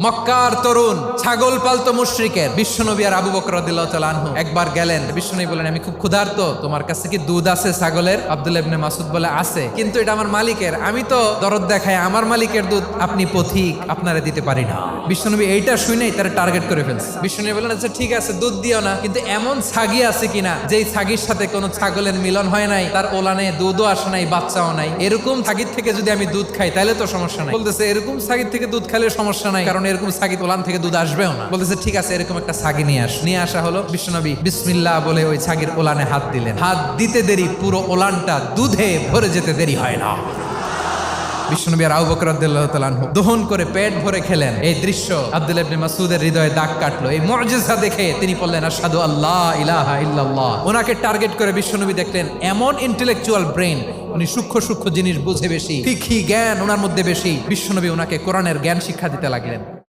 মক্কার তরুণ ছাগল পালতো মুশরিকের বিশ্বনবী আর আবু বকর রাদিয়াল্লাহু তাআলা আনহু একবার গেলেন। বিশ্বনবী বলেন, আমি খুব ক্ষুধার্ত, তোমার কাছে কি দুধ আছে ছাগলের? আব্দুল্লাহ ইবনে মাসউদ বলে, আছে, কিন্তু এটা আমার মালিকের, আমি তো দরদ দেখাই আমার মালিকের দুধ আপনি পথিক, আপনারে দিতে পারি না। বিশ্বনবী এইটা শুনেই তার টার্গেট করে ফেলছে। বিশ্বনবী বলেন, আচ্ছা ঠিক আছে, দুধ দিও না, কিন্তু এমন ছাগি আছে কিনা যেই ছাগির সাথে কোনো ছাগলের মিলন হয় নাই, তার ওলানে দুধও আসে নাই, বাচ্চাও নাই, এরকম ছাগির থেকে যদি আমি দুধ খাই তাহলে তো সমস্যা নাই। বলতেছে, এরকম ছাগির থেকে দুধ খাইলে সমস্যা নাই, কারণ এরকম ছাগি ওলান থেকে দুধ আসবেও না। বলতেছে, ঠিক আছে, এরকম একটা ছাগি নিয়ে আসা হলো। বিশ্বনবী বিসমিল্লাহ বলে ওই ছাগির ওলানে হাত দিলেন। হাত দিতে দেরি, পুরো ওলানটা দুধে ভরে যেতে দেরি হয় না। বিশ্বনবী আর আবু বকর রাদিয়াল্লাহু তাআলা আনহু দহন করে পেট ভরে খেলেন। এই দৃশ্য আব্দুল্লাহ ইবনে মাসউদের হৃদয়ে দাগ কাটলো। এই মুজিজা দেখে তিনি বললেন, আশহাদু আল্লা ইলাহা ইল্লাল্লাহ। ওনাকে টার্গেট করে বিশ্বনবী দেখলেন এমন ইন্টেলেকচুয়াল ব্রেন, উনি সূক্ষ্ম জিনিস বুঝে বেশি, ফিকহি জ্ঞান ওনার মধ্যে বেশি। বিশ্বনবী ওনাকে কোরআনের জ্ঞান শিক্ষা দিতে লাগলেন।